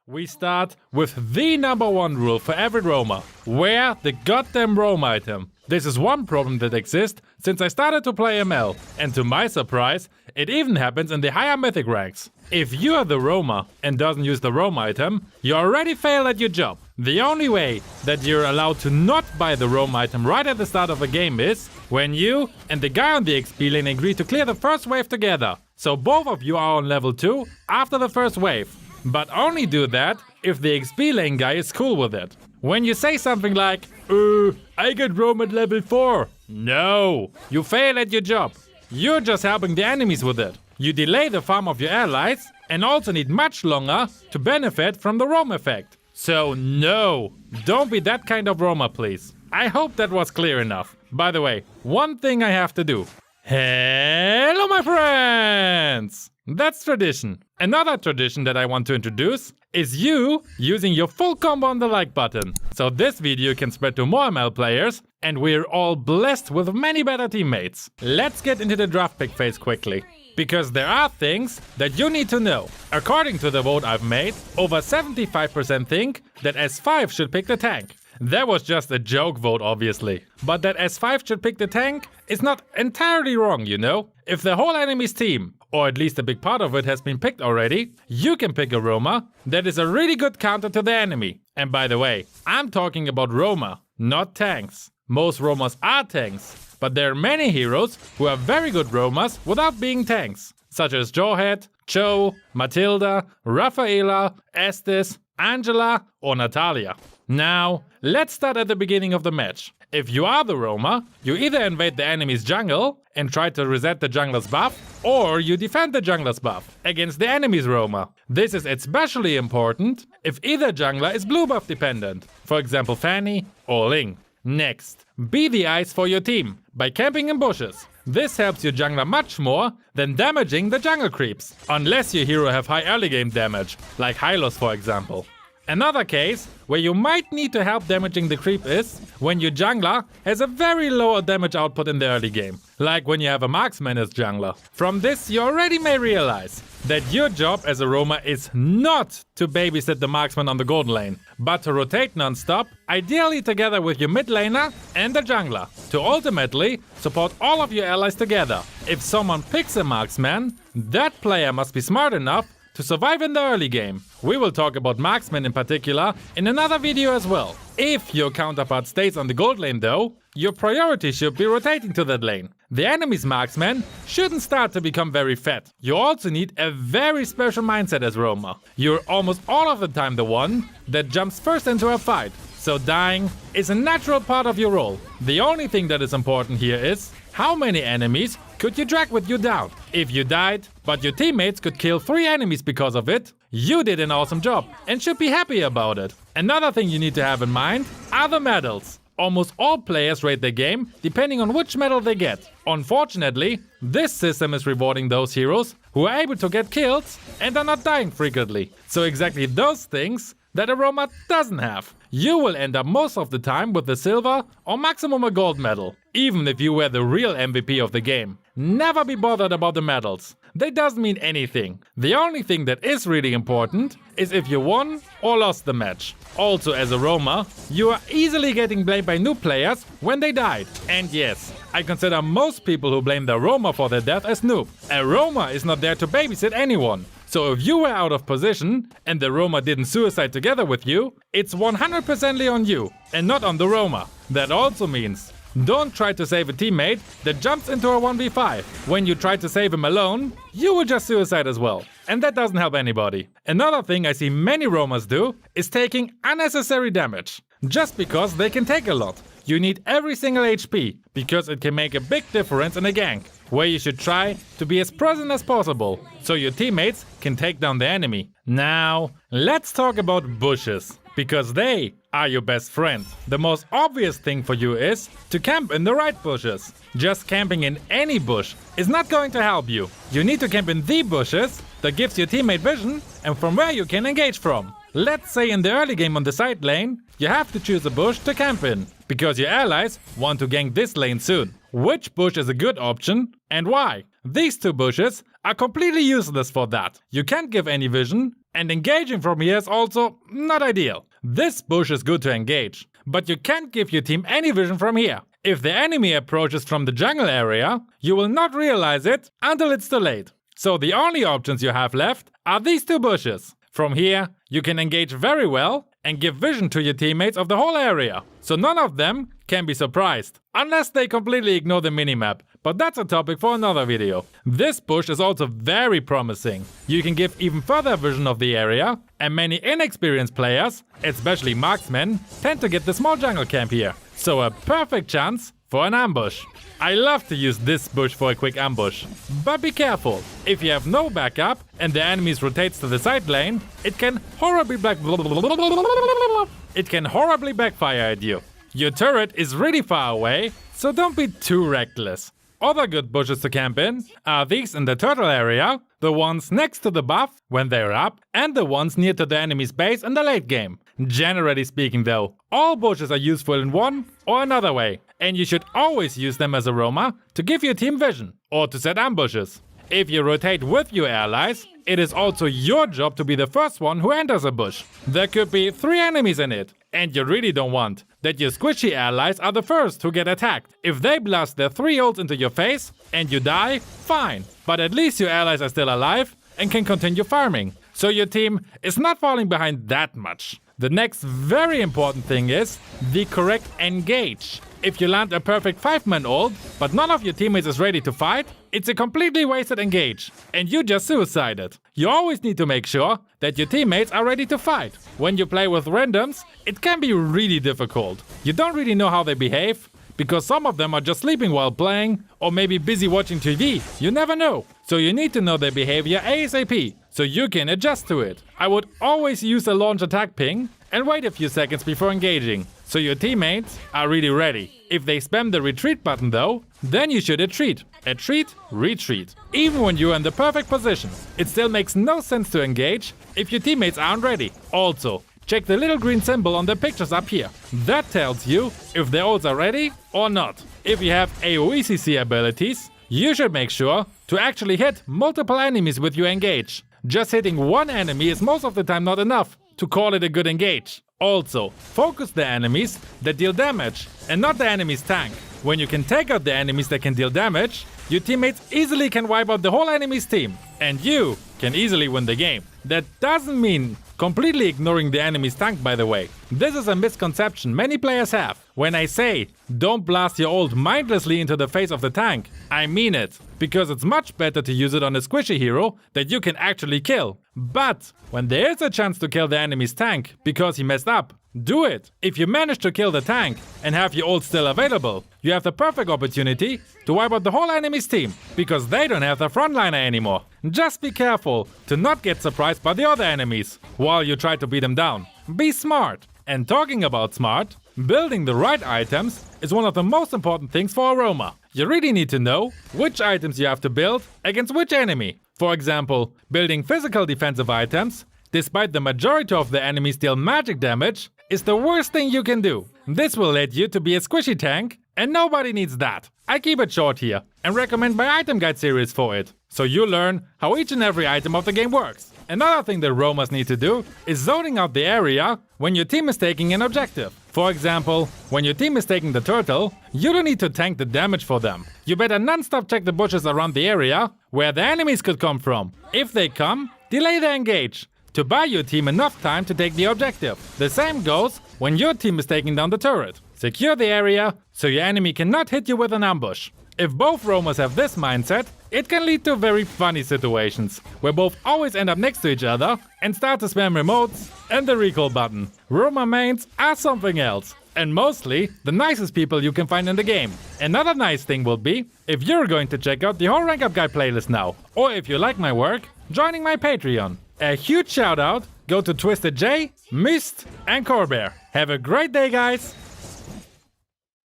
We start with the #1 rule for every roamer. Wear the goddamn roam item. This is one problem that exists since I started to play ML, and to my surprise, it even happens in the higher mythic ranks. If you are the roamer and doesn't use the roam item, you already failed at your job. The only way that you're allowed to not buy the roam item right at the start of a game is when you and the guy on the XP lane agree to clear the first wave together. So both of you are on level 2 after the first wave. But only do that if the XP lane guy is cool with it. When you say something like, I get roam at level 4. No, you fail at your job. You're just helping the enemies with it. You delay the farm of your allies and also need much longer to benefit from the roam effect. So no, don't be that kind of roamer, please. I hope that was clear enough. By the way, one thing I have to do. Hello my friends! That's tradition. Another tradition that I want to introduce is you using your full combo on the like button. So this video can spread to more ML players and we're all blessed with many better teammates. Let's get into the draft pick phase quickly. Because there are things that you need to know. According to the vote I've made, over 75% think that S5 should pick the tank. That was just a joke vote, obviously. But that S5 should pick the tank is not entirely wrong, you know? If the whole enemy's team, or at least a big part of it, has been picked already, you can pick a roamer that is a really good counter to the enemy. And by the way, I'm talking about roamer, not tanks. Most roamers are tanks, but there are many heroes who are very good roamers without being tanks, such as Jawhead, Cho, Matilda, Rafaela, Estes, Angela, or Natalia. Now, let's start at the beginning of the match. If you are the roamer, you either invade the enemy's jungle and try to reset the jungler's buff, or you defend the jungler's buff against the enemy's roamer. This is especially important if either jungler is blue buff dependent, for example Fanny or Ling. Next, be the eyes for your team by camping in bushes. This helps your jungler much more than damaging the jungle creeps, unless your hero have high early game damage, like Hylos for example. Another case where you might need to help damaging the creep is when your jungler has a very low damage output in the early game, like when you have a marksman as jungler. From this you already may realize that your job as a roamer is not to babysit the marksman on the golden lane, but to rotate non-stop, ideally together with your mid laner and the jungler, to ultimately support all of your allies together. If someone picks a marksman, that player must be smart enough to survive in the early game. We will talk about marksmen in particular in another video as well. If your counterpart stays on the gold lane though, your priority should be rotating to that lane. The enemy's marksman shouldn't start to become very fat. You also need a very special mindset as roamer. You're almost all of the time the one that jumps first into a fight. So dying is a natural part of your role. The only thing that is important here is how many enemies could you drag with you down? If you died, but your teammates could kill 3 enemies because of it, you did an awesome job and should be happy about it. Another thing you need to have in mind are the medals. Almost all players rate their game depending on which medal they get. Unfortunately, this system is rewarding those heroes who are able to get kills and are not dying frequently. So exactly those things that a roamer doesn't have. You will end up most of the time with the silver or maximum a gold medal, even if you were the real MVP of the game. Never be bothered about the medals. They doesn't mean anything. The only thing that is really important is if you won or lost the match. Also as a roamer, you are easily getting blamed by new players when they died. And yes, I consider most people who blame their roamer for their death as noob. A roamer is not there to babysit anyone. So if you were out of position and the roamer didn't suicide together with you, it's 100% on you and not on the roamer. That also means don't try to save a teammate that jumps into a 1v5. When you try to save him alone, you will just suicide as well. And that doesn't help anybody. Another thing I see many roamers do is taking unnecessary damage. Just because they can take a lot. You need every single HP, because it can make a big difference in a gank, where you should try to be as present as possible, so your teammates can take down the enemy. Now, let's talk about bushes, because they are your best friend. The most obvious thing for you is to camp in the right bushes. Just camping in any bush is not going to help you. You need to camp in the bushes that gives your teammate vision and from where you can engage from. Let's say in the early game on the side lane, you have to choose a bush to camp in, because your allies want to gank this lane soon. Which bush is a good option and why? These 2 bushes are completely useless for that. You can't give any vision and engaging from here is also not ideal. This bush is good to engage, but you can't give your team any vision from here. If the enemy approaches from the jungle area, you will not realize it until it's too late. So the only options you have left are these two bushes. From here, you can engage very well and give vision to your teammates of the whole area, so none of them can be surprised, unless they completely ignore the minimap, but that's a topic for another video. This bush is also very promising. You can give even further vision of the area, and many inexperienced players, especially marksmen, tend to get the small jungle camp here. So a perfect chance for an ambush. I love to use this bush for a quick ambush. But be careful, if you have no backup and the enemies rotates to the side lane, it can horribly backfire at you. Your turret is really far away, so don't be too reckless. Other good bushes to camp in are these in the turtle area, the ones next to the buff when they're up, and the ones near to the enemy's base in the late game. Generally speaking though, all bushes are useful in one or another way, and you should always use them as a roamer to give your team vision or to set ambushes. If you rotate with your allies, it is also your job to be the first one who enters a bush. There could be 3 enemies in it, and you really don't want that your squishy allies are the first who get attacked. If they blast their 3 ults into your face and you die, fine. But at least your allies are still alive and can continue farming, so your team is not falling behind that much. The next very important thing is the correct engage. If you land a perfect 5-man ult, but none of your teammates is ready to fight, it's a completely wasted engage, and you just suicided. You always need to make sure that your teammates are ready to fight. When you play with randoms, it can be really difficult. You don't really know how they behave, because some of them are just sleeping while playing, or maybe busy watching TV. You never know. So you need to know their behavior ASAP, so you can adjust to it. I would always use a launch attack ping and wait a few seconds before engaging, so your teammates are really ready. If they spam the retreat button though, then you should retreat. Retreat. Even when you're in the perfect position. It still makes no sense to engage if your teammates aren't ready. Also, check the little green symbol on the pictures up here. That tells you if their ults are ready or not. If you have AoE/CC abilities, you should make sure to actually hit multiple enemies with your engage. Just hitting one enemy is most of the time not enough to call it a good engage. Also, focus the enemies that deal damage and not the enemy's tank. When you can take out the enemies that can deal damage, your teammates easily can wipe out the whole enemy's team, and you can easily win the game. That doesn't mean completely ignoring the enemy's tank, by the way. This is a misconception many players have. When I say don't blast your ult mindlessly into the face of the tank, I mean it, because it's much better to use it on a squishy hero that you can actually kill. But when there is a chance to kill the enemy's tank because he messed up, do it. If you manage to kill the tank and have your ult still available, you have the perfect opportunity to wipe out the whole enemy's team, because they don't have the frontliner anymore. Just be careful to not get surprised by the other enemies while you try to beat them down. Be smart. And talking about smart, building the right items is one of the most important things for a roamer. You really need to know which items you have to build against which enemy. For example, building physical defensive items, despite the majority of the enemies deal magic damage, is the worst thing you can do. This will lead you to be a squishy tank, and nobody needs that. I keep it short here and recommend my item guide series for it, so you learn how each and every item of the game works. Another thing that roamers need to do is zoning out the area when your team is taking an objective. For example, when your team is taking the turtle, you don't need to tank the damage for them. You better non-stop check the bushes around the area where the enemies could come from. If they come, delay the engage to buy your team enough time to take the objective. The same goes when your team is taking down the turret. Secure the area so your enemy cannot hit you with an ambush. If both roamers have this mindset, it can lead to very funny situations, where both always end up next to each other and start to spam remotes and the recall button. Roamer mains are something else, and mostly the nicest people you can find in the game. Another nice thing will be if you're going to check out the whole Rank Up Guide playlist now, or if you like my work, joining my Patreon. A huge shout out go to Twisted J, Mist and Corbear. Have a great day, guys!